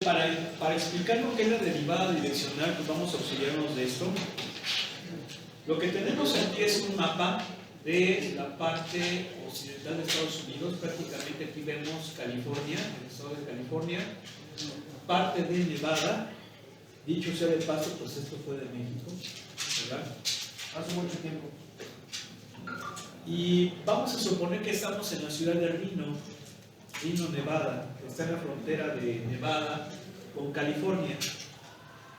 Para explicar lo que es la derivada direccional, pues vamos a auxiliarnos de esto. Lo que tenemos aquí es un mapa de la parte occidental de Estados Unidos. Prácticamente aquí vemos California, el estado de California, parte de Nevada. Dicho sea de paso, pues esto fue de México, ¿verdad? Hace mucho tiempo. Y vamos a suponer que estamos en la ciudad de Reno, Nevada, que está en la frontera de Nevada con California.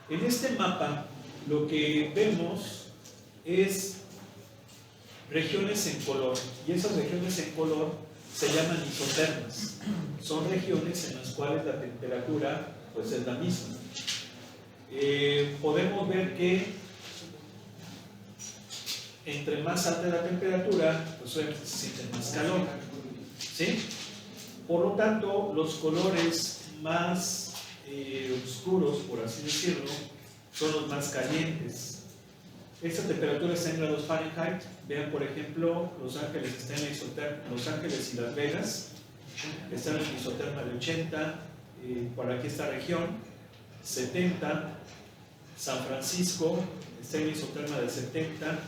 En este mapa lo que vemos es regiones en color, y esas regiones en color se llaman isotermas. Son regiones en las cuales la temperatura pues es la misma. Podemos ver que entre más alta la temperatura, pues obviamente se siente más calor, ¿sí? Por lo tanto, los colores más oscuros, por así decirlo, son los más calientes. Esta temperatura está en grados Fahrenheit. Vean, por ejemplo, Los Ángeles está en la isoterma, Los Ángeles y Las Vegas están en la isoterma de 80, por aquí esta región, 70, San Francisco está en la isoterma de 70,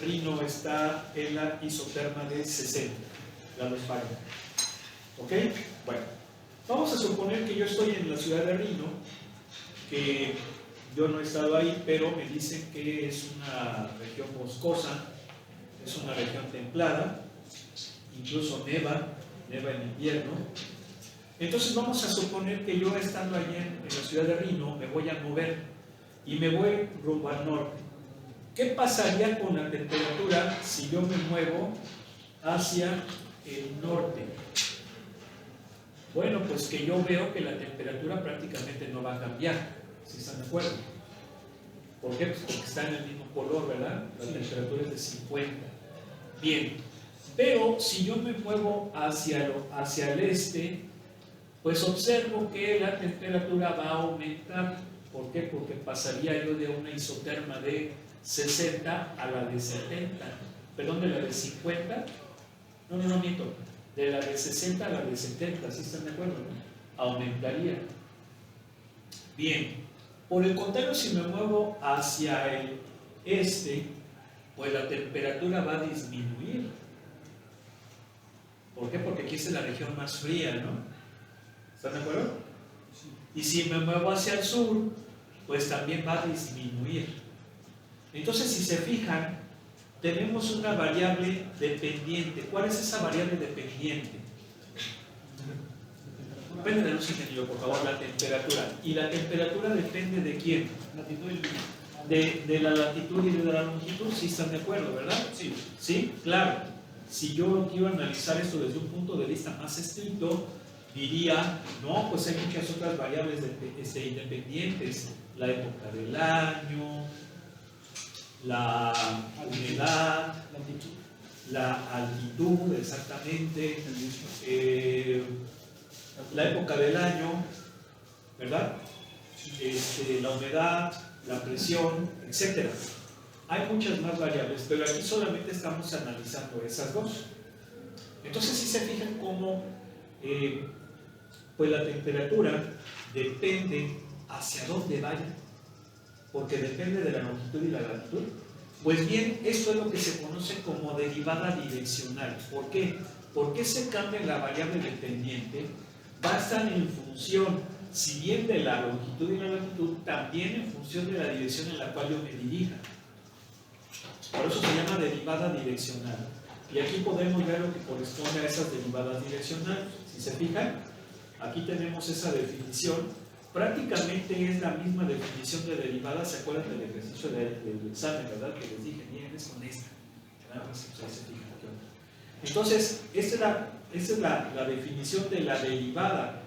Reno está en la isoterma de 60 grados Fahrenheit. ¿Ok? Bueno, vamos a suponer que yo estoy en la ciudad de Reno, que yo no he estado ahí, pero me dicen que es una región boscosa, es una región templada, incluso neva en invierno. Entonces vamos a suponer que yo estando allí en la ciudad de Reno me voy a mover y me voy rumbo al norte. ¿Qué pasaría con la temperatura si yo me muevo hacia el norte? Bueno, pues que yo veo que la temperatura prácticamente no va a cambiar, ¿sí están de acuerdo? ¿Por qué? Pues porque está en el mismo color, ¿verdad? La temperatura es de 50. Bien, pero si yo me muevo hacia el este, pues observo que la temperatura va a aumentar. ¿Por qué? Porque pasaría yo de una isoterma de 60 a la de 70. Perdón, de la de 50. No miento. De la de 60 a la de 70, ¿sí están de acuerdo? Aumentaría. Bien, por el contrario, si me muevo hacia el este, pues la temperatura va a disminuir. ¿Por qué? Porque aquí es la región más fría, ¿no? ¿Están de acuerdo? Y si me muevo hacia el sur, pues también va a disminuir. Entonces, si se fijan, tenemos una variable dependiente. ¿Cuál es esa variable dependiente? Depende de luz ingeniero, por favor, la temperatura. ¿Y la temperatura depende de quién? De la latitud y de la longitud. ¿Sí están de acuerdo, verdad? Sí. ¿Sí? Claro. Si yo quiero analizar esto desde un punto de vista más estricto, diría, no, pues hay muchas otras variables independientes. La época del año, la humedad, la altitud, exactamente, la época del año, ¿verdad? La humedad, la presión, etc. Hay muchas más variables, pero aquí solamente estamos analizando esas dos. Entonces, si se fijan cómo pues la temperatura depende hacia dónde vaya, porque depende de la longitud y la latitud. Pues bien, esto es lo que se conoce como derivada direccional. ¿Por qué? Porque se cambia la variable dependiente, va a estar en función, si bien de la longitud y la latitud, también en función de la dirección en la cual yo me dirija. Por eso se llama derivada direccional. Y aquí podemos ver lo que corresponde a esas derivadas direccionales. Si se fijan, aquí tenemos esa definición. Prácticamente es la misma definición de derivada. ¿Se acuerdan del ejercicio del examen, verdad? Que les dije, miren, es con esta. Entonces, esta es la definición de la derivada.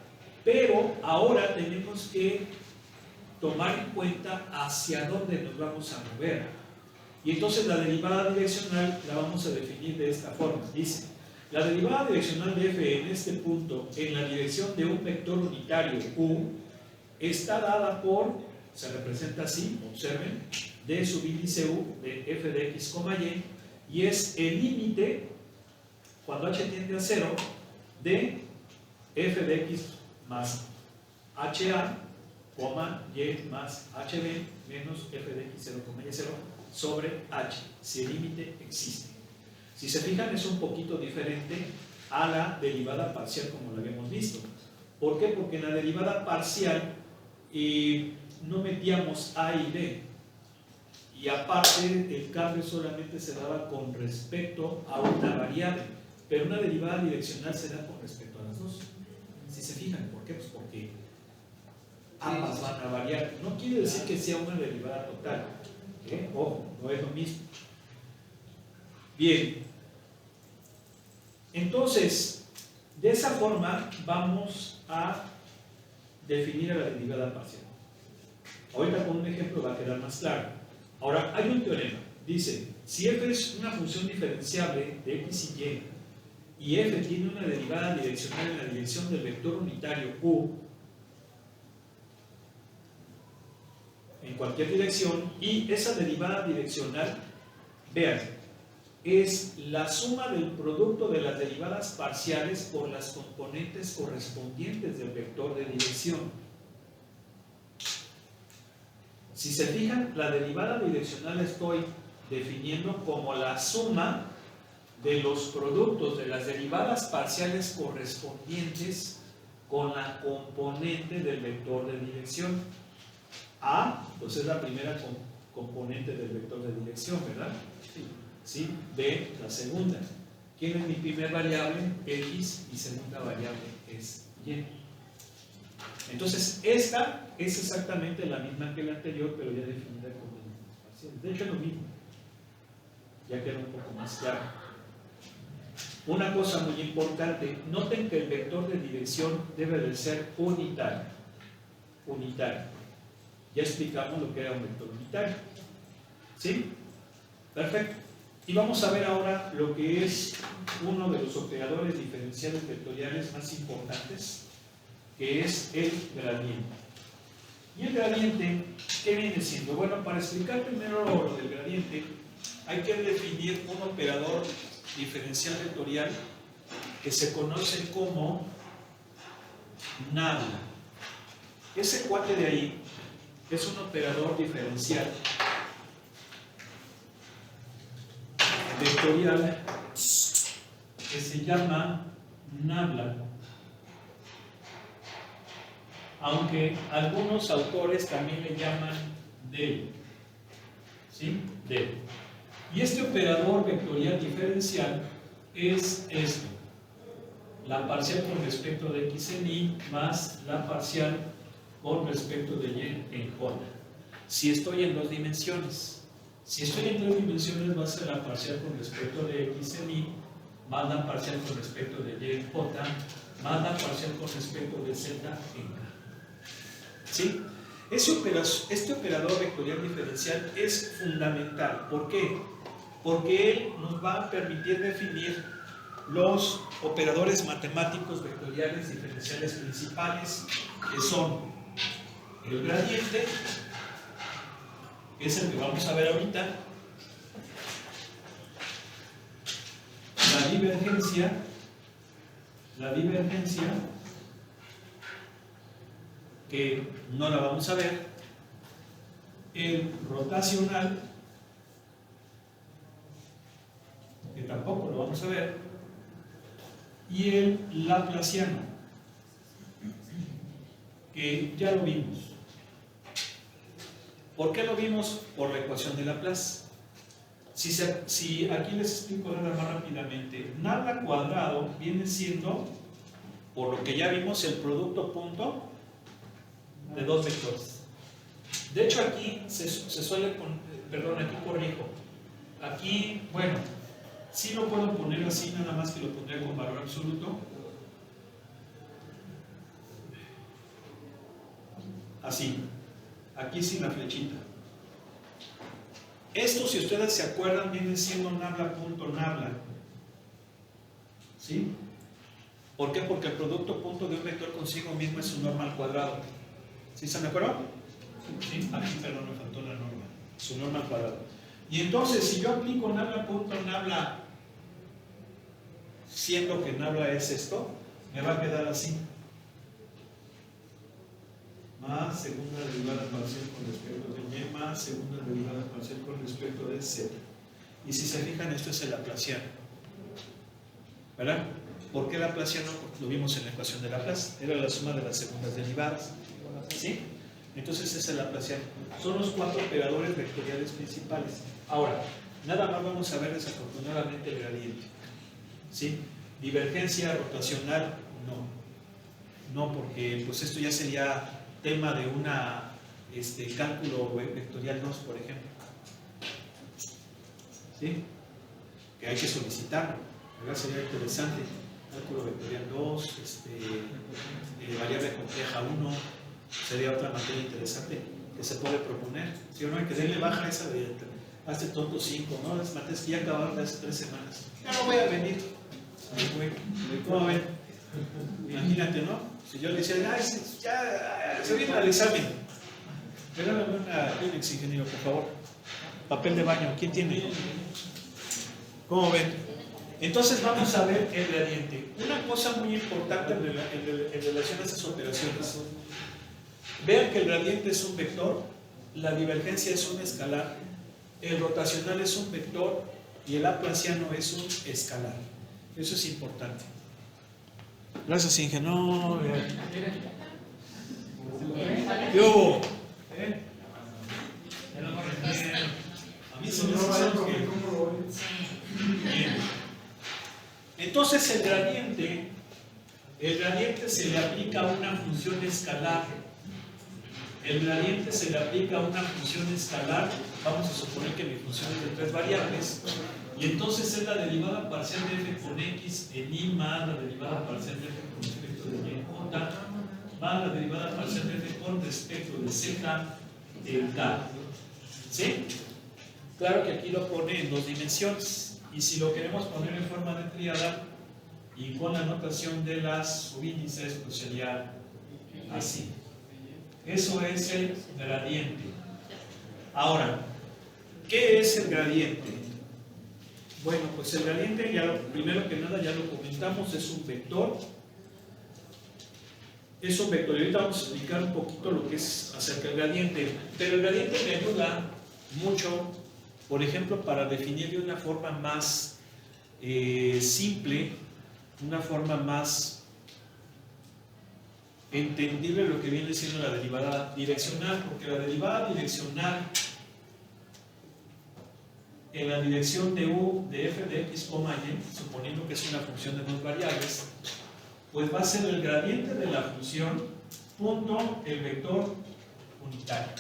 Pero ahora tenemos que tomar en cuenta hacia dónde nos vamos a mover. Y entonces la derivada direccional la vamos a definir de esta forma. Dice, la derivada direccional de f en este punto en la dirección de un vector unitario u está dada por, se representa así, observen, de subíndice u de f de x, y es el límite, cuando h tiende a 0, de f de x más HA, y más HB menos f de x0, y0 sobre h, si el límite existe. Si se fijan, es un poquito diferente a la derivada parcial como la habíamos visto. ¿Por qué? Porque en la derivada parcial no metíamos a y b, y aparte el cambio solamente se daba con respecto a una variable, pero una derivada direccional se da con respecto a las dos. Si se fijan, ¿por qué? Pues porque ambas van a variar. No quiere decir que sea una derivada total, ojo, no es lo mismo. Bien, entonces de esa forma vamos a definir a la derivada parcial. Ahorita con un ejemplo va a quedar más claro. Ahora, hay un teorema, dice, si f es una función diferenciable de x y f tiene una derivada direccional en la dirección del vector unitario u en cualquier dirección, y esa derivada direccional, vean, es la suma del producto de las derivadas parciales por las componentes correspondientes del vector de dirección. Si se fijan, la derivada direccional la estoy definiendo como la suma de los productos de las derivadas parciales correspondientes con la componente del vector de dirección. A, pues es la primera componente del vector de dirección, ¿verdad? Sí. B, la segunda. ¿Quién es mi primera variable? X, y segunda variable es Y. Entonces, esta es exactamente la misma que la anterior, pero ya definida como derivadas parciales. De hecho, es lo mismo. Ya queda un poco más claro. Una cosa muy importante, noten que el vector de dirección debe de ser unitario. Unitario. Ya explicamos lo que era un vector unitario. ¿Sí? Perfecto. Y vamos a ver ahora lo que es uno de los operadores diferenciales vectoriales más importantes, que es el gradiente. ¿Y el gradiente qué viene siendo? Bueno, para explicar primero lo del gradiente, hay que definir un operador diferencial vectorial que se conoce como nabla. Ese cuate de ahí es un operador diferencial vectorial que se llama nabla, aunque algunos autores también le llaman del. ¿Sí? Del. Y este operador vectorial diferencial es esto: la parcial con respecto de x en y más la parcial con respecto de y en j. Si estoy en dos dimensiones. Si estoy en tres dimensiones, va a ser la parcial con respecto de x en y más la parcial con respecto de y en j más la parcial con respecto de z en k. ¿Sí? Este operador vectorial diferencial es fundamental. ¿Por qué? Porque él nos va a permitir definir los operadores matemáticos vectoriales diferenciales principales, que son el gradiente, que es el que vamos a ver ahorita, la divergencia, que no la vamos a ver, el rotacional, que tampoco lo vamos a ver, y el laplaciano, que ya lo vimos. ¿Por qué lo vimos? Por la ecuación de Laplace. Si aquí les explico nada más rápidamente, nabla cuadrado viene siendo, por lo que ya vimos, el producto punto de dos vectores. De hecho, aquí se suele poner, perdón, aquí corrijo. Aquí, bueno, sí lo puedo poner así, nada más que lo pondré con valor absoluto. Así. Aquí sin la flechita. Esto, si ustedes se acuerdan, viene siendo nabla punto nabla. ¿Sí? ¿Por qué? Porque el producto punto de un vector consigo mismo es su norma al cuadrado. ¿Sí se me acuerdan? ¿Sí? Aquí, perdón, me faltó la norma. Su norma al cuadrado. Y entonces, si yo aplico nabla punto nabla, siendo que nabla es esto, me va a quedar así. más segunda derivada parcial con respecto de y más segunda derivada parcial con respecto de z. Y si se fijan, esto es el laplaciano, ¿verdad? ¿Por qué laplaciano? Porque lo vimos en la ecuación de Laplace, era la suma de las segundas derivadas, ¿sí? Entonces es el laplaciano. Son los 4 operadores vectoriales principales. Ahora, nada más vamos a ver desafortunadamente el gradiente, ¿sí? Divergencia rotacional, no, porque pues esto ya sería tema de una cálculo vectorial 2, por ejemplo, ¿sí? Que hay que solicitarlo, ¿verdad? Sería interesante. Cálculo vectorial 2, variable compleja 1, sería otra materia interesante que se puede proponer. ¿Sí o no? Hay que darle baja esa de hazte tonto 5, ¿no? Las materias que ya acabaron de hace 3 semanas. Ya no voy a venir. ¿Cómo ven? Imagínate, ¿no? Si yo le decía, ya se viene al examen. Regálame un ex ingeniero, por favor. Papel de baño, ¿quién tiene? ¿Cómo ven? Entonces vamos a ver el gradiente. Una cosa muy importante en relación a esas operaciones. Vean que el gradiente es un vector, la divergencia es un escalar, el rotacional es un vector y el laplaciano es un escalar. Eso es importante. Gracias, ingeniero. ¿Qué hubo? A mí se me hace que... Bien. Entonces el gradiente se le aplica a una función escalar. El gradiente se le aplica a una función escalar. Vamos a suponer que mi función es de 3 variables. Y entonces es la derivada parcial de f con x en y más la derivada parcial de f con respecto de y en j más la derivada parcial de f con respecto de z en k. ¿Sí? Claro que aquí lo pone en 2 dimensiones. Y si lo queremos poner en forma de tríada y con la notación de las subíndices, pues sería así. Eso es el gradiente. Ahora, ¿qué es el gradiente? Bueno, pues el gradiente, primero que nada ya lo comentamos, es un vector. Es un vector. Y ahorita vamos a explicar un poquito lo que es acerca del gradiente. Pero el gradiente me ayuda mucho, por ejemplo, para definir de una forma más simple, una forma más entendible lo que viene siendo la derivada direccional, porque la derivada direccional en la dirección de u de f de x, y, suponiendo que es una función de 2 variables, pues va a ser el gradiente de la función punto el vector unitario.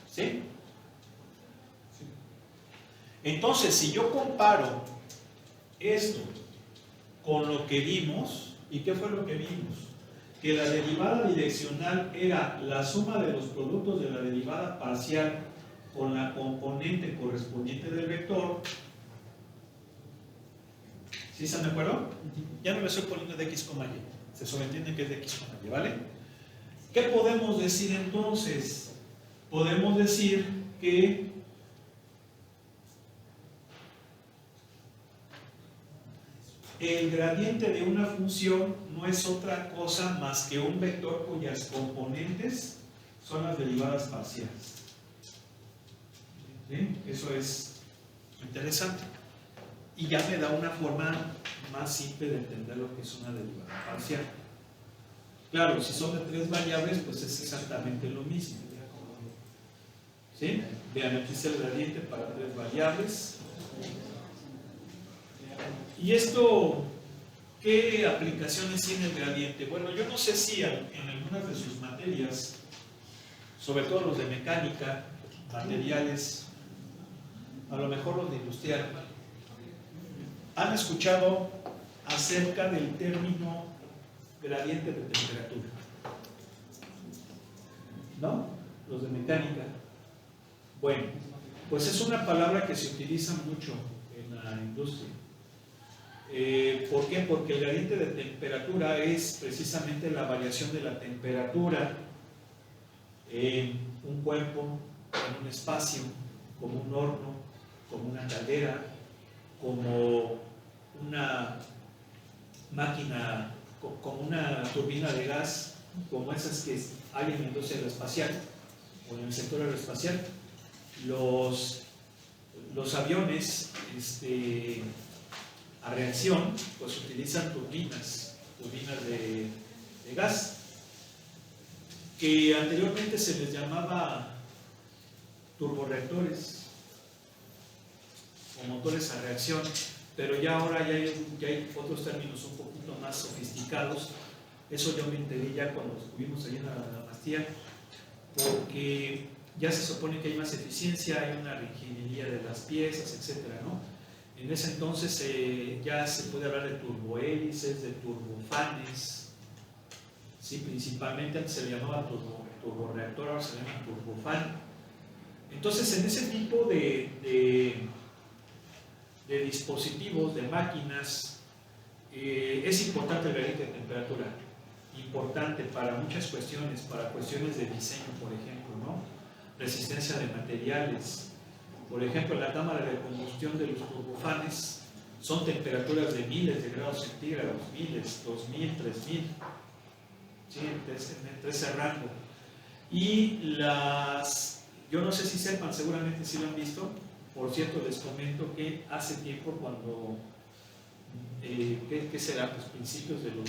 ¿Sí? Entonces, si yo comparo esto con lo que vimos, ¿y qué fue lo que vimos? Que la derivada direccional era la suma de los productos de la derivada parcial con la componente correspondiente del vector. ¿Sí están de acuerdo? Ya no le estoy poniendo de x, y. Se sobreentiende que es de x, y, ¿vale? ¿Qué podemos decir entonces? Podemos decir que el gradiente de una función no es otra cosa más que un vector cuyas componentes son las derivadas parciales. ¿Sí? Eso es interesante. Y ya me da una forma más simple de entender lo que es una derivada parcial. Claro, si son de 3 variables, pues es exactamente lo mismo. ¿Sí? Vean, aquí es el gradiente para 3 variables. ¿Y esto qué aplicaciones tiene el gradiente? Bueno, yo no sé si en algunas de sus materias, sobre todo los de mecánica, materiales, a lo mejor los de industrial, han escuchado acerca del término gradiente de temperatura. ¿No? Los de mecánica. Bueno, pues es una palabra que se utiliza mucho en la industria. ¿Por qué? Porque el gradiente de temperatura es precisamente la variación de la temperatura en un cuerpo, en un espacio, como un horno, como una caldera, como una máquina, como una turbina de gas, como esas que hay en la industria aeroespacial o en el sector aeroespacial. Los aviones a reacción pues utilizan turbinas de gas, que anteriormente se les llamaba turborreactores o motores a reacción, pero ya ahora ya hay otros términos un poquito más sofisticados. Eso yo me enteré ya cuando estuvimos allí en la Bastilla, porque ya se supone que hay más eficiencia, hay una reingeniería de las piezas, etcétera, ¿no? En ese entonces ya se puede hablar de turbohélices, de turbofanes, ¿sí? Principalmente antes se le llamaba turborreactor, ahora se llama turbofan. Entonces, en ese tipo de dispositivos, de máquinas, es importante el gradiente de temperatura, importante para muchas cuestiones, para cuestiones de diseño, por ejemplo, ¿no? Resistencia de materiales. Por ejemplo, la cámara de combustión de los turbofanes son temperaturas de miles de grados centígrados, miles, 2000, 3000, ¿sí? Entre ese rango. Y yo no sé si sepan, seguramente sí lo han visto. Por cierto, les comento que hace tiempo, cuando, ¿qué será? Pues principios del 2000,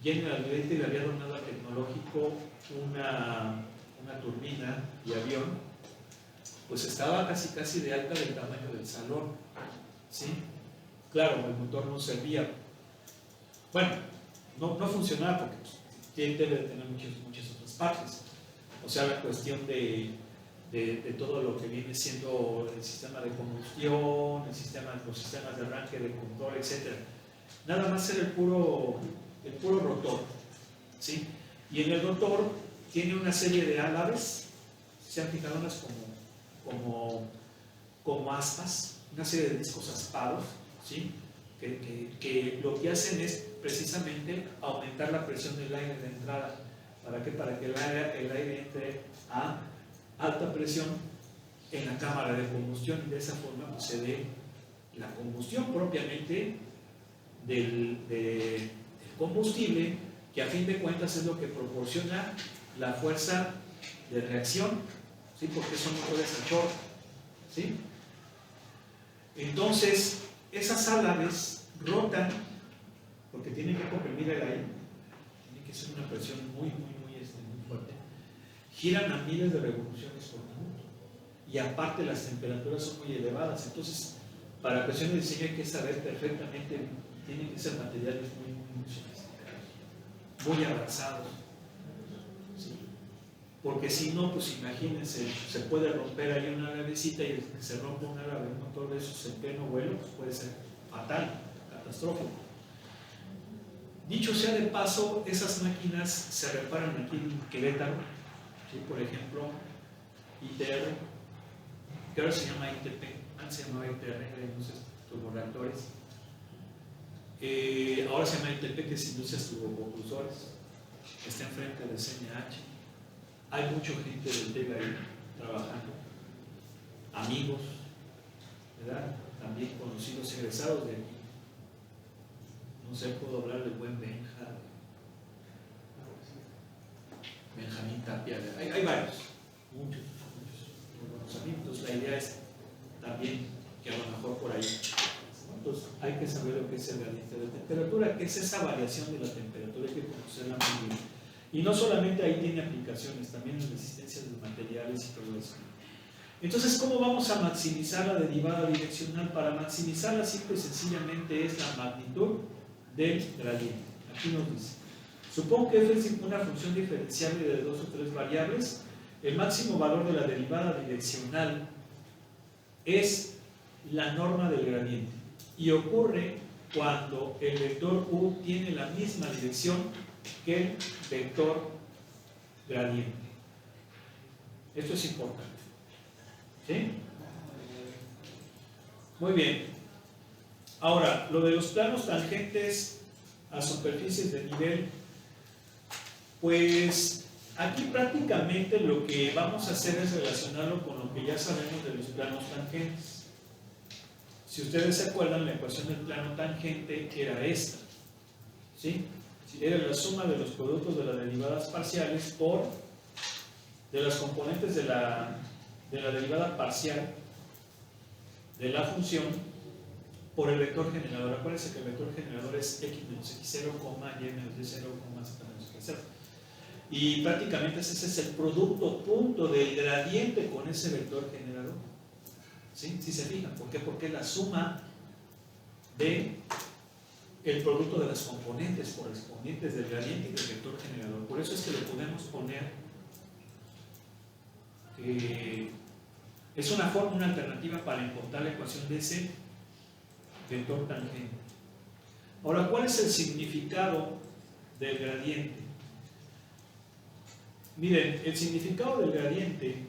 General Electric le había donado al tecnológico una turbina de avión, pues estaba casi de alta del tamaño del salón, ¿sí? Claro, el motor no servía. Bueno, no funcionaba porque pues, debe de tener muchas otras partes. O sea, la cuestión de todo lo que viene siendo el sistema de combustión, los sistemas de arranque, de control, etc. Nada más era el puro rotor, ¿sí? Y en el rotor tiene una serie de álabes, se han fijado unas como aspas, una serie de discos aspados, ¿sí? Que lo que hacen es precisamente aumentar la presión del aire de entrada. ¿Para qué? Para que el aire entre a alta presión en la cámara de combustión, y de esa forma pues, se dé la combustión propiamente del combustible, que a fin de cuentas es lo que proporciona la fuerza de reacción, ¿sí? Porque son motores a chorro, ¿sí? Entonces, esas álabes rotan porque tienen que comprimir el aire, tiene que ser una presión muy fuerte, giran a miles de revoluciones por minuto, y aparte las temperaturas son muy elevadas. Entonces, para cuestiones de diseño hay que saber perfectamente, tienen que ser materiales muy sofisticados, muy avanzados, ¿sí? Porque si no, pues imagínense, se puede romper ahí una navecita, y se rompe una nave, un motor de esos en pleno vuelo, pues puede ser fatal, catastrófico. Dicho sea de paso, esas máquinas se reparan aquí en Querétaro, ¿sí? Por ejemplo, ITR, que ahora se llama ITP, antes se llamaba ITR, eran unos turborreactores. Ahora se llama ITP, que es Industrias Turbopropulsores, está enfrente de CNH. Hay mucha gente del TEG ahí trabajando, amigos, ¿verdad? También conocidos egresados de aquí. No sé, puedo hablar del buen Benjamín Tapia, hay varios, muchos buenos amigos. La idea es también que a lo mejor por ahí, entonces hay que saber lo que es el gradiente de temperatura, que es esa variación de la temperatura, hay que conocerla muy bien. Y no solamente ahí tiene aplicaciones, también en resistencia de materiales y todo eso. Entonces, ¿cómo vamos a maximizar la derivada direccional? Para maximizarla, simple y sencillamente, es la magnitud del gradiente. Aquí nos dice, supongo que f es una función diferenciable de 2 o 3 variables. El máximo valor de la derivada direccional es la norma del gradiente, y ocurre cuando el vector u tiene la misma dirección que el vector gradiente. Esto es importante, ¿sí? Muy bien. Ahora, lo de los planos tangentes a superficies de nivel, pues aquí prácticamente lo que vamos a hacer es relacionarlo con lo que ya sabemos de los planos tangentes. Si ustedes se acuerdan, la ecuación del plano tangente era esta, ¿sí? era la suma de los productos de las derivadas parciales de las componentes de la derivada parcial de la función por el vector generador. Acuérdense que el vector generador es x menos x0, y menos y0, z menos x0. Y prácticamente ese es el producto punto del gradiente con ese vector generador. ¿Sí? Si se fijan, ¿por qué? Porque es la suma de el producto de las componentes correspondientes del gradiente y del vector generador. Por eso es que le podemos poner es una forma, una alternativa para encontrar la ecuación de ese vector tangente. Ahora, ¿cuál es el significado del gradiente? Miren, el significado del gradiente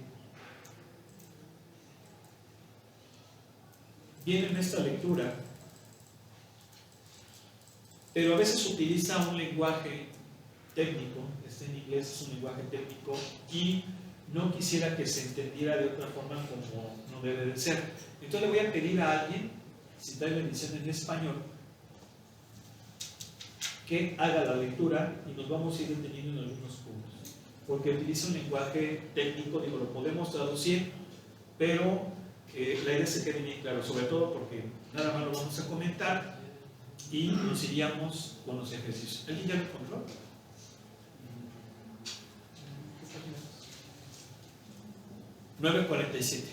viene en esta lectura, pero a veces utiliza un lenguaje técnico, en inglés es un lenguaje técnico, y no quisiera que se entendiera de otra forma como no debe de ser. Entonces le voy a pedir a alguien, si trae la edición en español, que haga la lectura y nos vamos a ir deteniendo en algunos puntos. Porque utiliza un lenguaje técnico, digo, lo podemos traducir, pero la idea se quede bien claro, sobre todo porque nada más lo vamos a comentar y nos iríamos con los ejercicios. ¿Alguien ya lo encontró? $9.47.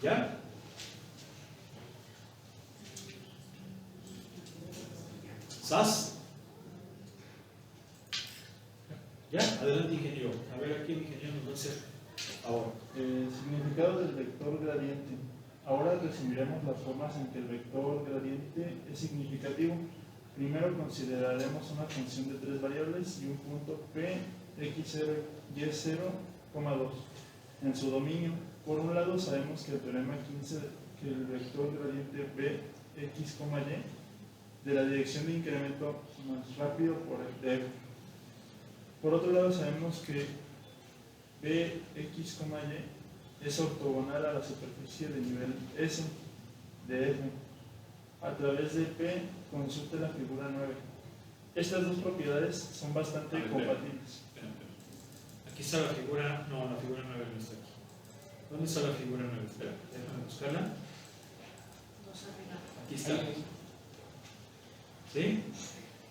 ¿Ya? ¿Sas? ¿Ya? Adelante, ingeniero. A ver, aquí el ingeniero nos va a hacer ahora. Significado del vector gradiente. Ahora resumiremos las formas en que el vector gradiente es significativo. Primero consideraremos una función de tres variables y un punto P, x0, y0, 2 en su dominio. Por un lado sabemos que el teorema 15 que el vector gradiente B, x, y de la dirección de incremento más rápido por el de f. Por otro lado sabemos que B, x, y es ortogonal a la superficie de nivel S de f. A través de P, consulte la figura 9. Estas dos propiedades son bastante compatibles. Espera. Aquí está la figura, no, la figura 9 no está aquí. ¿Dónde está la figura 9? Espera, déjame buscarla. Aquí está. ¿Sí?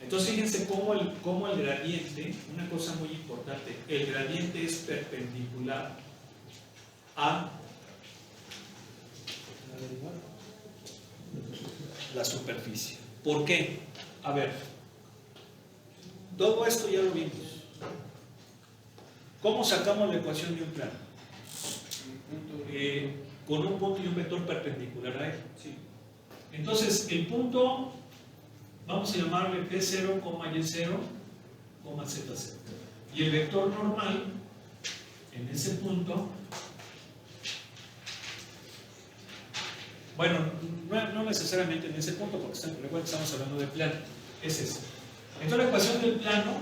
Entonces fíjense cómo el gradiente, una cosa muy importante, el gradiente es perpendicular a la superficie. ¿Por qué? A ver, todo esto ya lo vimos. ¿Cómo sacamos la ecuación de un plano? Con un punto y un vector perpendicular a él. Sí. Entonces, el punto, vamos a llamarle P0, Y0, Z0. Y el vector normal, en ese punto, bueno, no necesariamente en ese punto, porque estamos hablando de plano, es ese. Entonces la ecuación del plano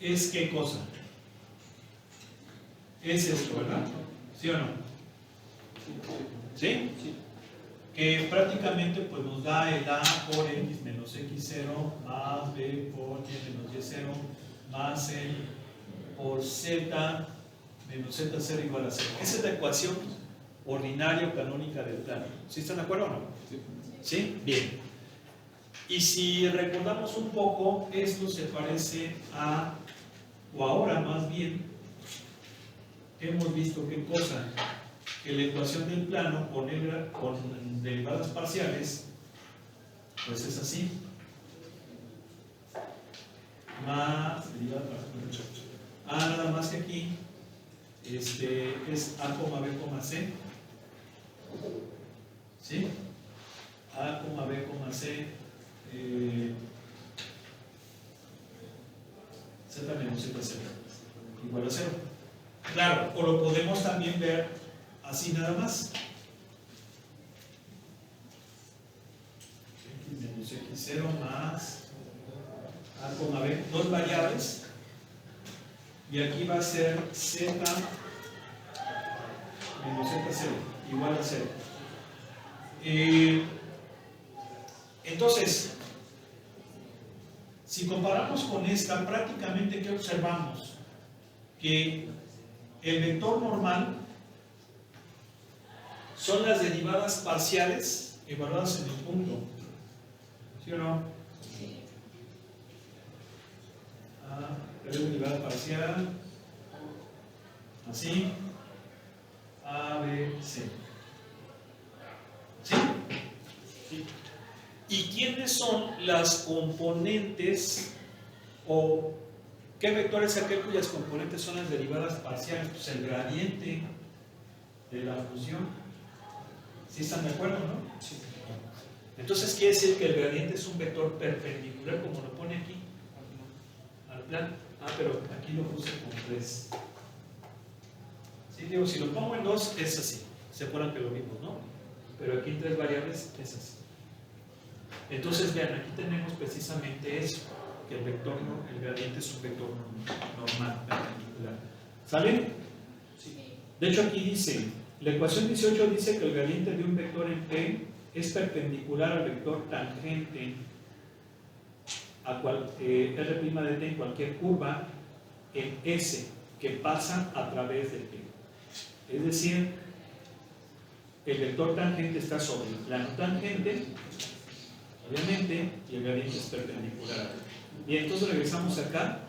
es ¿qué cosa? Es esto, ¿verdad? ¿Sí o no? ¿Sí? Sí. Que prácticamente pues, nos da el A por X menos X0 más B por Y menos Y0 más el por Z menos Z0 igual a 0. Esa es la ecuación ordinaria o canónica del plano. ¿Sí están de acuerdo o no? Sí. ¿Sí? Bien. Y si recordamos un poco, esto se parece a, o ahora más bien, hemos visto qué cosa, que la ecuación del plano con derivadas parciales, pues es así. Más derivadas parciales. Nada más que aquí es A, B, C. ¿Sí? A, B, C. Z menos Z0 igual a 0. Claro, o lo podemos también ver así nada más. X menos X0 más A, B, dos variables. Y aquí va a ser Z menos Z0 igual a 0. Entonces, si comparamos con esta, prácticamente ¿qué observamos? Que el vector normal son las derivadas parciales evaluadas en el punto. ¿Sí o no? Es derivada parcial. Así. A, B, C. ¿Sí? Sí. ¿Y quiénes son las componentes o qué vector es aquel cuyas componentes son las derivadas parciales? Pues el gradiente de la función. ¿Sí están de acuerdo, no? Sí. Entonces quiere decir que el gradiente es un vector perpendicular, como lo pone aquí, al plano. Pero aquí lo puse con 3. Sí, digo, si lo pongo en 2 es así. Se acuerdan que lo vimos, ¿no? Pero aquí en 3 variables es así. Entonces, vean, aquí tenemos precisamente eso, que el vector, el gradiente es un vector normal, perpendicular. ¿Sale? Sí. De hecho, aquí dice, la ecuación 18 dice que el gradiente de un vector en P es perpendicular al vector tangente a R' de T en cualquier curva en S que pasa a través de P. Es decir, el vector tangente está sobre el plano tangente, obviamente, y el gradiente es perpendicular a P. Bien, entonces regresamos acá.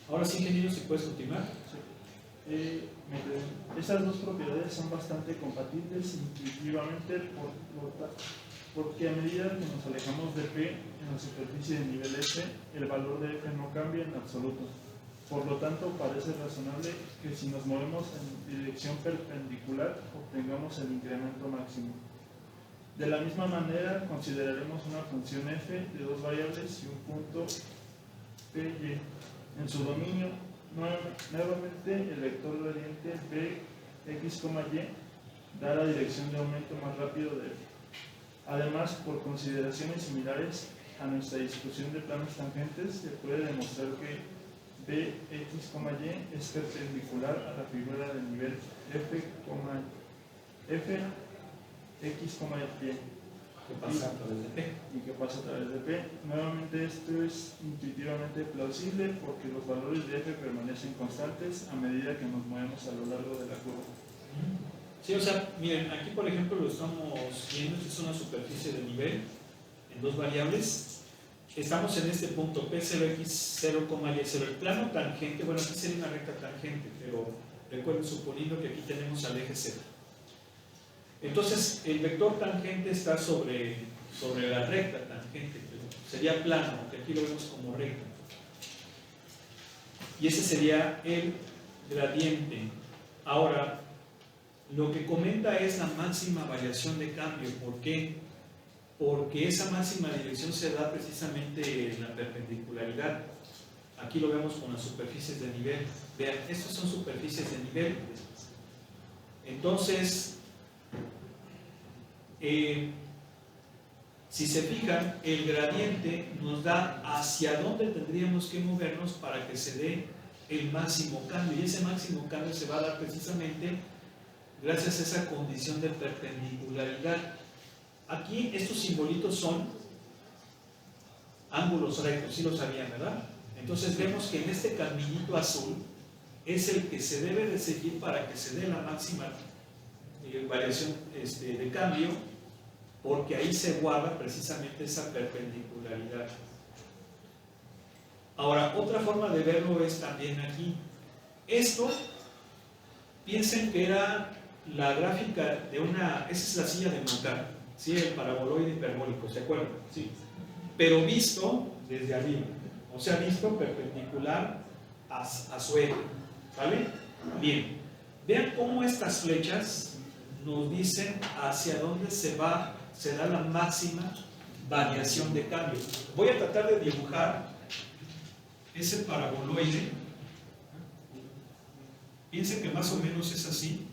Ahora sí, ingeniero, si puedes continuar. Sí. Esas dos propiedades son bastante compatibles intuitivamente porque a medida que nos alejamos de P en la superficie de nivel F, el valor de F no cambia en absoluto. Por lo tanto, parece razonable que si nos movemos en dirección perpendicular, obtengamos el incremento máximo. De la misma manera, consideraremos una función f de dos variables y un punto P, Y. En su dominio, nuevamente el vector gradiente B, X, Y da la dirección de aumento más rápido de f. Además, por consideraciones similares a nuestra discusión de planos tangentes, se puede demostrar que B, X, Y es perpendicular a la figura del nivel F, X, Y. Que pasa a través de P. Y que pasa a través de P. Nuevamente, esto es intuitivamente plausible porque los valores de F permanecen constantes a medida que nos movemos a lo largo de la curva. Sí, o sea, miren, aquí por ejemplo lo estamos viendo, esta es una superficie de nivel en dos variables. Estamos en este punto P0x0, Y0. El plano tangente, bueno, aquí sería una recta tangente, pero recuerden, suponiendo que aquí tenemos al eje Z. Entonces, el vector tangente está sobre la recta tangente, pero sería plano, que aquí lo vemos como recta. Y ese sería el gradiente. Ahora, lo que comenta es la máxima variación de cambio. ¿Por qué? Porque esa máxima dirección se da precisamente en la perpendicularidad. Aquí lo vemos con las superficies de nivel. Vean, estas son superficies de nivel. Entonces, si se fijan, el gradiente nos da hacia dónde tendríamos que movernos para que se dé el máximo cambio. Y ese máximo cambio se va a dar precisamente gracias a esa condición de perpendicularidad. Aquí estos simbolitos son ángulos rectos, sí lo sabían, ¿verdad? Entonces vemos que en este caminito azul es el que se debe de seguir para que se dé la máxima variación de cambio, porque ahí se guarda precisamente esa perpendicularidad. Ahora, otra forma de verlo es también aquí. Esto, piensen que era la gráfica de esa es la silla de montar, ¿sí? El paraboloide hiperbólico, ¿se acuerdan? Sí. Pero visto desde arriba, o sea, visto perpendicular a su eje, ¿vale? Bien, vean cómo estas flechas nos dicen hacia dónde se da la máxima variación de cambio. Voy a tratar de dibujar ese paraboloide. Piensen que más o menos es así.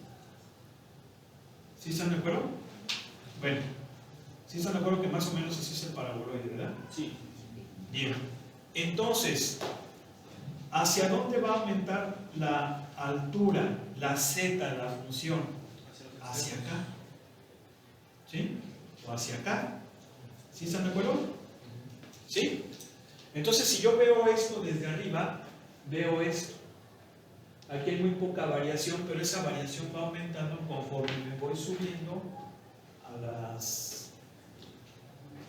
¿Sí están de acuerdo? Bueno, ¿sí están de acuerdo que más o menos así es el paraboloide, verdad? Sí. Bien. Entonces, ¿hacia dónde va a aumentar la altura, la z, la función? Hacia acá. ¿Sí? o hacia acá. ¿Sí están de acuerdo? ¿Sí? Entonces, si yo veo esto desde arriba, veo esto. Aquí hay muy poca variación, pero esa variación va aumentando conforme me voy subiendo a las,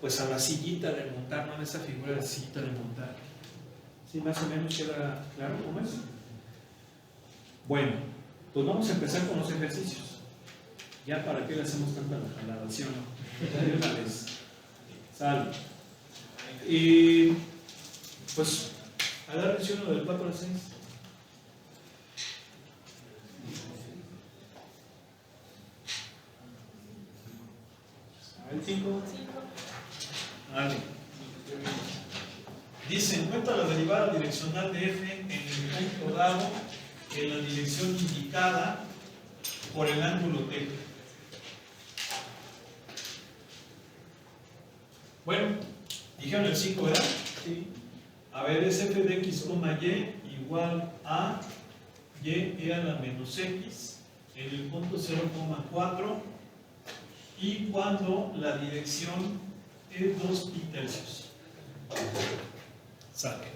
pues a la sillita de montar, ¿no? Esa figura de sillita de montar. ¿Sí más o menos queda claro cómo es? Bueno, pues vamos a empezar con los ejercicios. Ya para qué le hacemos tanta jalada, ¿sí o no? De una vez. Sale. Y pues agarren uno del 4 al 6. ¿El 5? Vale. Dice, encuentra la derivada direccional de f en el punto dado en la dirección indicada por el ángulo t. Bueno, dijeron el 5, ¿verdad? Sí. A ver, es f de x, y igual a y e a la menos x en el punto 0,4 y cuando la dirección es 2 pi tercios. Saque.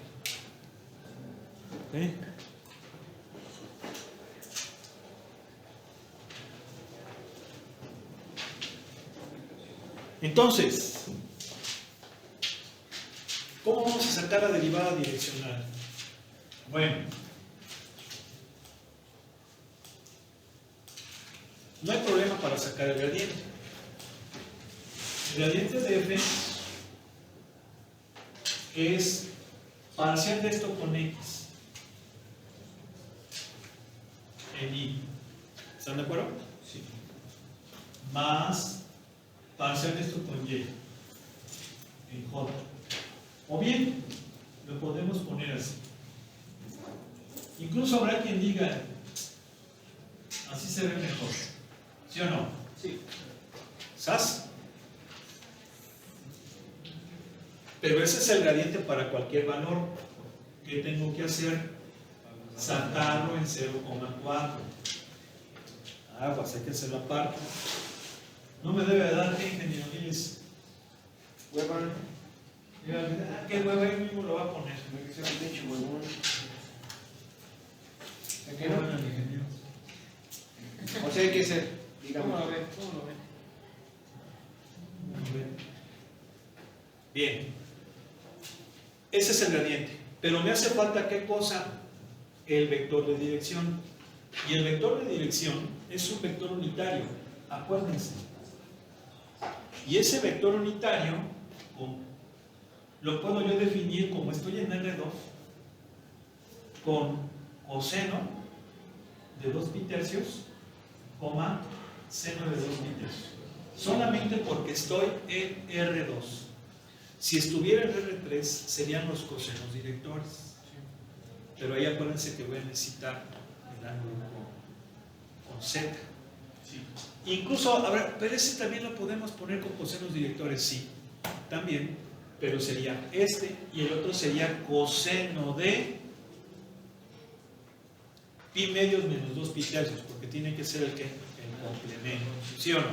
¿Okay? Entonces, ¿cómo vamos a sacar la derivada direccional? Bueno, no hay problema para sacar el gradiente. El gradiente de f es parcial de esto con x en y. ¿Están de acuerdo? Sí. Más parcial de esto con y en j. O bien, lo podemos poner así. Incluso habrá quien diga, así se ve mejor. ¿Sí o no? Sí. ¿Sas? Pero ese es el gradiente para cualquier valor. ¿Qué tengo que hacer? Sacarlo en 0,4. Pues hay que hacerlo aparte. No me debe dar que ingeniero Niles. Hueva. ¿Qué hueva ahí mismo lo va a poner? No hay que ser un pinche huevón. ¿Qué hueva el ingeniero? O sea, hay que ser. ¿Cómo lo ve? Bien. Ese es el gradiente. Pero me hace falta, ¿qué cosa? El vector de dirección. Y el vector de dirección es un vector unitario. Acuérdense. Y ese vector unitario lo puedo yo definir como estoy en R2 con coseno de 2 pi tercios, coma seno de 2 pi tercios. Solamente porque estoy en R2. Si estuviera en R3 serían los cosenos directores. Pero ahí acuérdense que voy a necesitar el ángulo con Z. Incluso, a ver, pero ese también lo podemos poner con cosenos directores, sí, también, pero sería este y el otro sería coseno de pi medios menos 2 pi tercios, porque tiene que ser el complemento, ¿sí o no?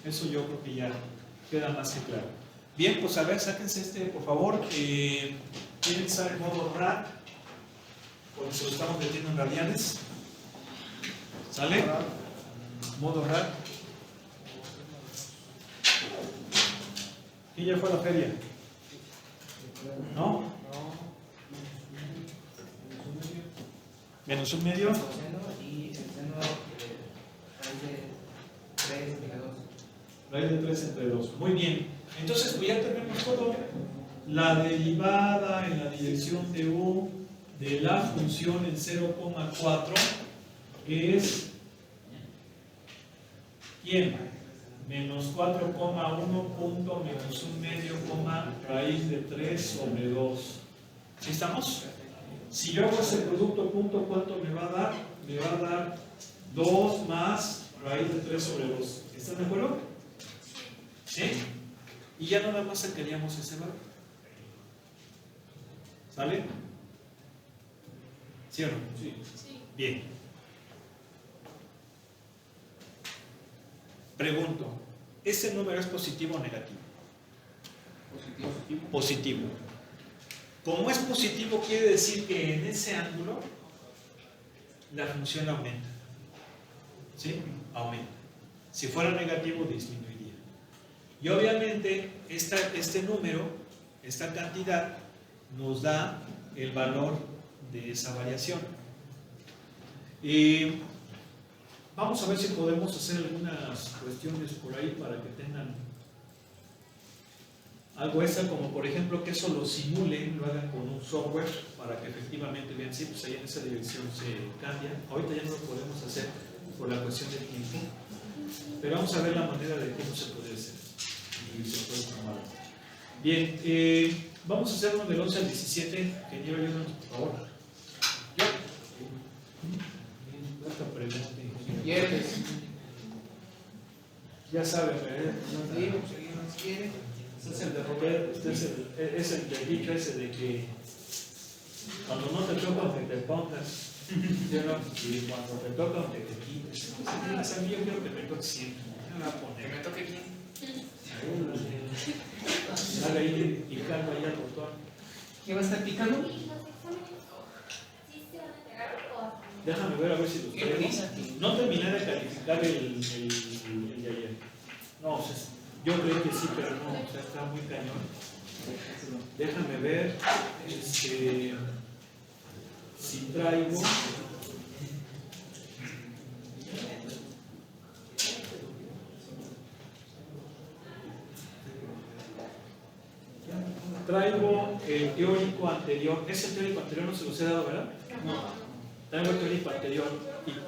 Eso yo creo que ya queda más que claro. Bien, pues a ver, sáquense por favor, tienen que estar en modo rad, porque se lo estamos metiendo en radianes, ¿sale? Modo rad. ¿Quién ya fue a la feria? ¿No? Menos un medio. Y el seno Raíz de 3 entre 2. Muy bien. Entonces, pues ya tenemos todo. La derivada en la dirección de u de la función en 0,4 es ¿quién? Menos 4,1 punto menos un medio, raíz de 3 sobre 2. ¿Sí estamos? Si yo hago ese producto punto, ¿cuánto me va a dar? Me va a dar 2 más raíz de 3 sobre 2. ¿Están de acuerdo? ¿Sí? Y ya nada más sacaríamos ese valor. ¿Sale? ¿Sí o no? Sí. Bien. Pregunto, ¿Este número es positivo o negativo? Positivo. Positivo. Como es positivo, quiere decir que en ese ángulo la función aumenta. ¿Sí? Aumenta. Si fuera negativo, disminuiría. Y obviamente este número, esta cantidad, nos da el valor de esa variación. Y vamos a ver si podemos hacer algunas cuestiones por ahí para que tengan algo extra, como por ejemplo que eso lo simulen, lo hagan con un software para que efectivamente vean, sí, pues ahí en esa dirección se cambia. Ahorita ya no lo podemos hacer por la cuestión del tiempo, pero vamos a ver la manera de cómo se puede hacer y se puede tomar. Bien, vamos a hacer uno del 11 al 17. Ingeniero, ayúdanos por favor. Esta pregunta, ingeniero. ¿Quieres? Ya saben, Seguimos, si quiere. Este es el de Robert, es el del dicho ese de que cuando no te toca aunque te pongas, y cuando te toca aunque te quites. A mí yo quiero que me toque siempre. Me voy a poner. ¿Que me toque quién? Dale ahí picando ahí al botón. ¿Quién va a estar picando? Déjame ver a ver si los ¿Qué traigo. prisa tiene? No terminé de calificar el de ayer. No, o sea, yo creo que sí, pero no, o sea, está muy cañón. Déjame ver si traigo. Traigo el teórico anterior. Ese teórico anterior no se los he dado, ¿verdad? No. Traigo el teórico anterior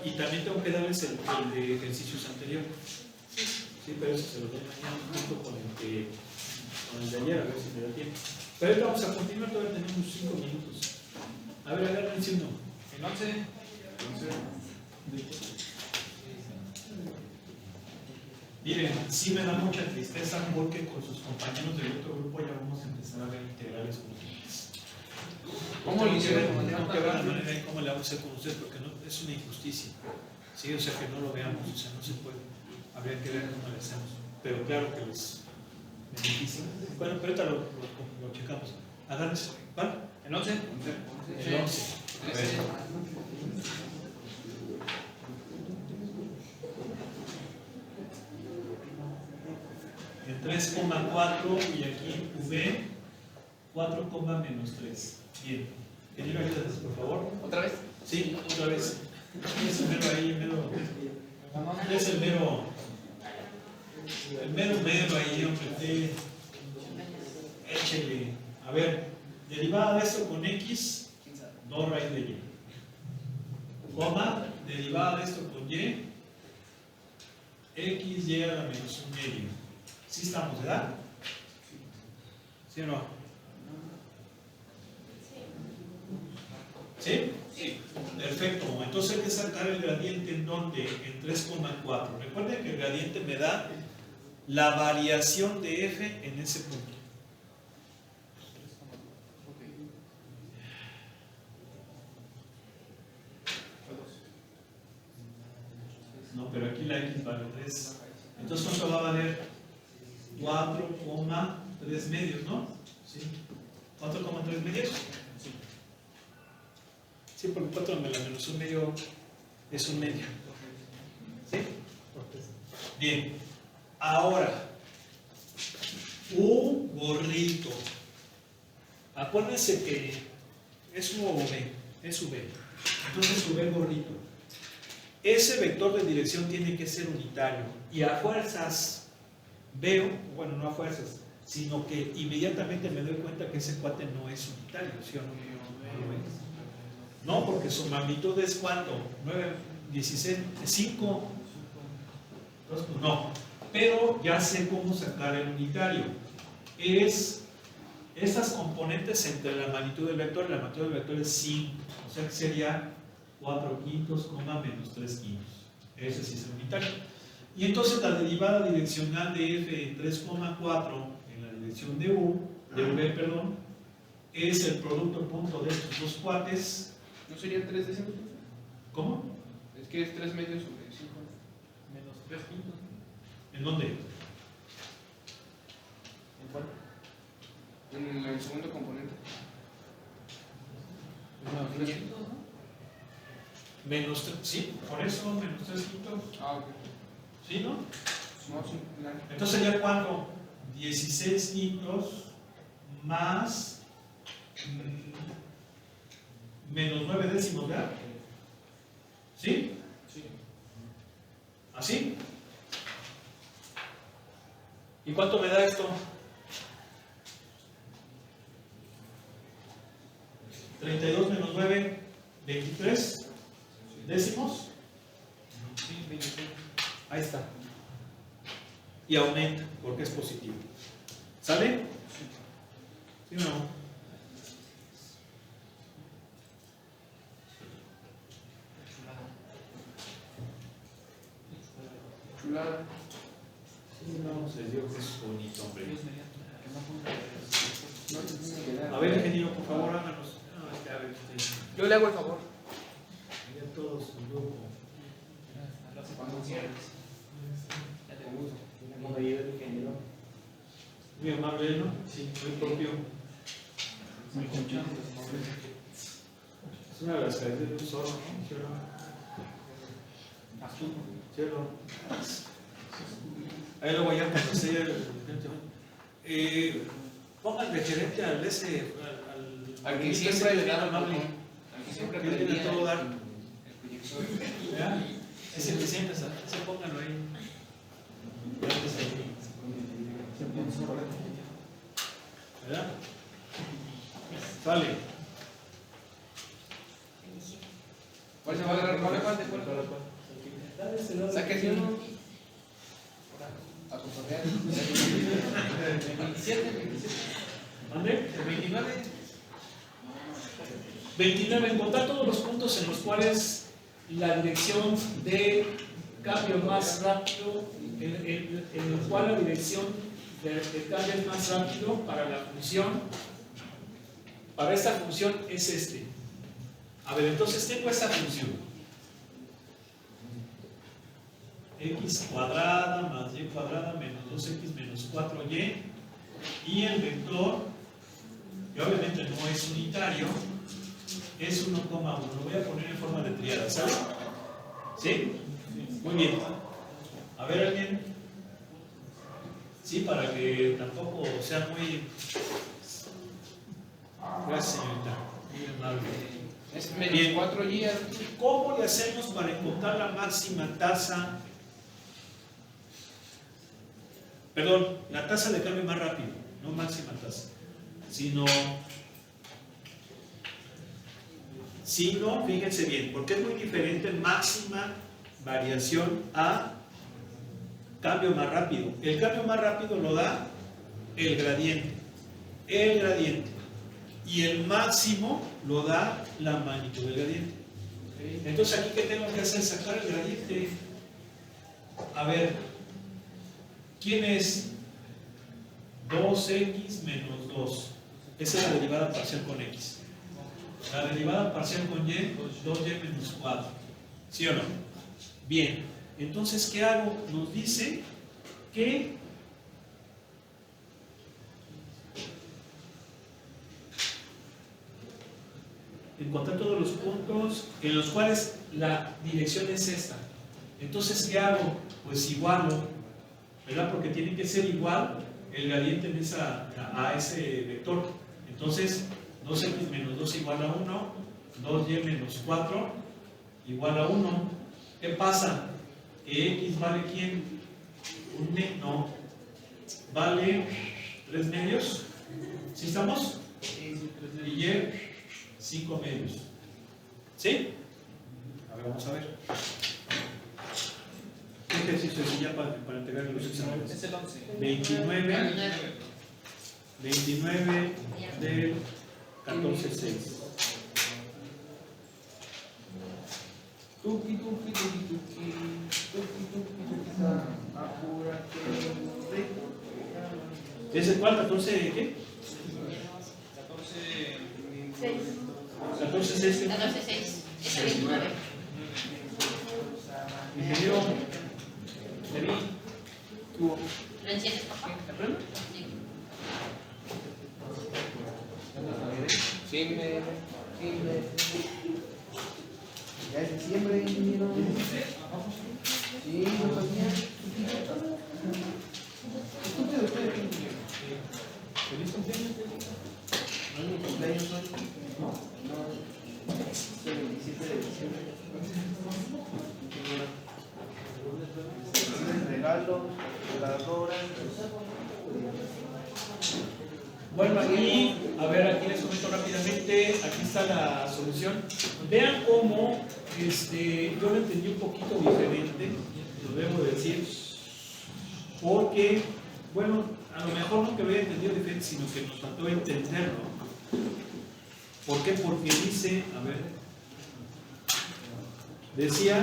y también tengo que darles el de ejercicios anterior. Sí, pero eso se lo doy mañana junto con el de ayer, a ver si me da tiempo. Pero ahorita vamos a continuar, todavía tenemos 5 minutos. A ver, agárrense uno. ¿El 11? Miren, sí me da mucha tristeza porque con sus compañeros del otro grupo ya vamos a empezar a ver integrales múltiples. ¿Cómo lo hicieron? Tengo que ver la manera de cómo le vamos a hacer con ustedes porque no, es una injusticia. Sí, o sea que no lo veamos, o sea, no se puede. Habría que ver cómo le hacemos. Pero claro que les beneficia. Bueno, pero ahorita lo checamos. Agárrense. ¿Vale? ¿El 11? El 11. A ver. En 3,4 y aquí V 4, menos 3. Bien. Ingeniero, ayúdanos, por favor. ¿Otra vez? Sí, otra vez. Es el mero ahí, mero. Es el mero ahí, hombre. Échele. A ver, derivada de esto con X, 2 raíz de Y. Coma, derivada de esto con Y, X y a la menos 1 medio. ¿Sí estamos, verdad? ¿Sí o no? ¿Sí? Sí. Perfecto. Entonces hay que sacar el gradiente en donde, en 3,4. Recuerden que el gradiente me da la variación de f en ese punto. No, pero aquí la x vale 3. Entonces, ¿cuánto va a valer? 4,3 medios, ¿no? Sí. 4,3 medios. Sí, porque 4 menos 1 medio es 1 medio. ¿Sí? Bien. Ahora, un gorrito. Acuérdense que es U o V, es V. Entonces, V gorrito. Ese vector de dirección tiene que ser unitario. Y a fuerzas veo, bueno, no a fuerzas, sino que inmediatamente me doy cuenta que ese cuate no es unitario, ¿sí o no? No lo es. No, porque su magnitud es ¿cuánto? 9, 16, 5. Entonces, pues no. Pero ya sé cómo sacar el unitario. Es estas componentes entre la magnitud del vector y la magnitud del vector es 5. O sea que sería 4 quintos, menos 3 quintos. Ese sí es el unitario. Y entonces la derivada direccional de f en 3,4 en la dirección de U, de V, perdón, es el producto punto de estos dos cuates. ¿No sería 3 décimos? ¿Cómo? Es que es 3 medios sobre 5. Menos 3 quintos. ¿En dónde? En el segundo componente. Menos 3, sí, por eso menos 3 quintos. Ah, ok. ¿Sí, no? No, sí, claro. Entonces sería cuánto? 16 quintos más menos 9 décimos, ¿verdad? ¿Sí? Sí. ¿Así? ¿Y cuánto me da esto? 32 menos 9, 23 décimos. Sí, 26. Ahí está. Y aumenta porque es positivo. ¿Sale? ¿Sí o no? Chulada. No, se dio que es bonito, hombre. No te tiene que dar. A ver, ingeniero, por favor, háganos. A ver, Yo le hago el favor. ya todos su grupo. Cuando quieras. Con gusto. Muy amable, ¿no? Sí, muy propio. Muy conchado. Es una de las características de un zorro, ¿no? ¿Sí o no? ¿Sí o no? Ahí luego ya cuando sea pongan referente al ese, Al que ese siempre le bien da amable. Al que siempre Que viene aprendía a todo dar. el proyector. ¿Verdad? Es el que siempre está, se pónganlo ahí. ¿Verdad? Sale. ¿Cuál se va a agarrar? ¿Cuál? Sáquese uno. A cotorrear. 27. ¿Mande? El 29. 29. Encontrar todos los puntos en los cuales la dirección de cambio más rápido, en el cual la dirección de cambio es más rápido para la función. Para esta función es este. A ver, entonces tengo esta función. X cuadrada más y cuadrada menos 2x menos 4y. Y el vector, que obviamente no es unitario, es 1,1. Lo voy a poner en forma de triada, ¿sabes? ¿Sí? Muy bien. A ver, alguien. Sí, para que tampoco sea muy. Gracias, señorita. Muy amable. Es menos Bien. 4 y. ¿Cómo le hacemos para encontrar la máxima tasa? Perdón, la tasa de cambio más rápido, no máxima tasa, sino, fíjense bien, porque es muy diferente máxima variación a cambio más rápido. El cambio más rápido lo da el gradiente, y el máximo lo da la magnitud del gradiente. Entonces aquí, ¿qué tengo que hacer? Sacar el gradiente. A ver, ¿quién es 2x menos 2? Esa es la derivada parcial con x. La derivada parcial con y, 2y menos 4. ¿Sí o no? Bien, entonces, ¿qué hago? Nos dice que encontrar todos los puntos en los cuales la dirección es esta. Entonces, ¿qué hago? Pues igualo, ¿verdad? Porque tiene que ser igual el gradiente a ese vector. Entonces, 2x menos 2 igual a 1, 2y menos 4 igual a 1. ¿Qué pasa? ¿Que x vale quién? No. ¿Vale 3 medios? ¿Sí estamos? Y y 5 medios. ¿Sí? A ver, vamos a ver. ¿Qué ejercicio es ya para entregar los exámenes? Es el 11. 29 del 14.6. Tuki, tuki, tuki, tuki. Tuki, tuki, tuki. Apúrate. ¿Es el cuál? ¿14 qué? 14.6. 14.6. Es el 29. Ingeniero, David, ¿Lo enciendes, papá? Sí. Ya es diciembre, ingeniero. Sí, no sabía. ¿Feliz cumpleaños? No es mi cumpleaños hoy. No, es el 27 de diciembre. Ingeniero. Regalos, veladoras. Bueno, aquí, a ver, aquí les comento rápidamente, aquí está la solución. Vean cómo yo lo entendí un poquito diferente, lo debo decir, porque, bueno, a lo mejor no que lo haya entendido diferente, sino que nos faltó entenderlo. ¿Por qué? Porque dice, a ver, decía,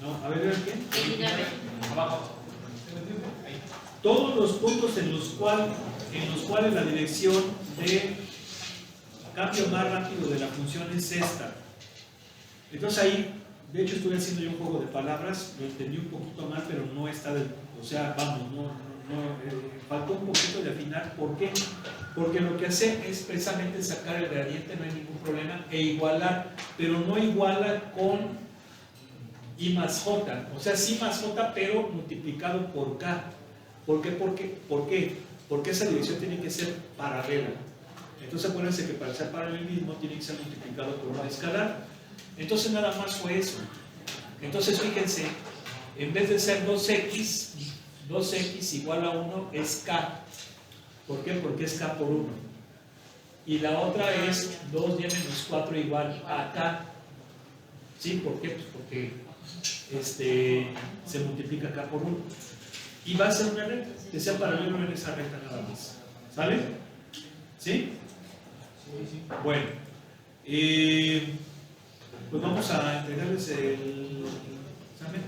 no, a ver, ¿qué? 29. Abajo. Todos los puntos en los cuales la dirección de cambio más rápido de la función es esta. Entonces ahí, de hecho estuve haciendo yo un juego de palabras, lo entendí un poquito mal, pero no está del, o sea, vamos, faltó un poquito de afinar. ¿Por qué? Porque lo que hace es precisamente sacar el gradiente, no hay ningún problema, e igualar, pero no iguala con I más J, o sea, sí más J, pero multiplicado por K. ¿Por qué? ¿Por qué? Porque esa dirección tiene que ser paralela. Entonces acuérdense que para ser paralelismo tiene que ser multiplicado por una escalar. Entonces nada más fue eso. Entonces fíjense, en vez de ser 2x igual a 1 es K. ¿Por qué? Porque es K por 1. Y la otra es 2y menos 4 igual a K. ¿Sí? ¿Por qué? Pues porque se multiplica K por 1. Y va a ser una recta, que sea paralelo en esa recta nada más. ¿Sale? ¿Sí? Sí. Bueno, pues vamos a entregarles el examen.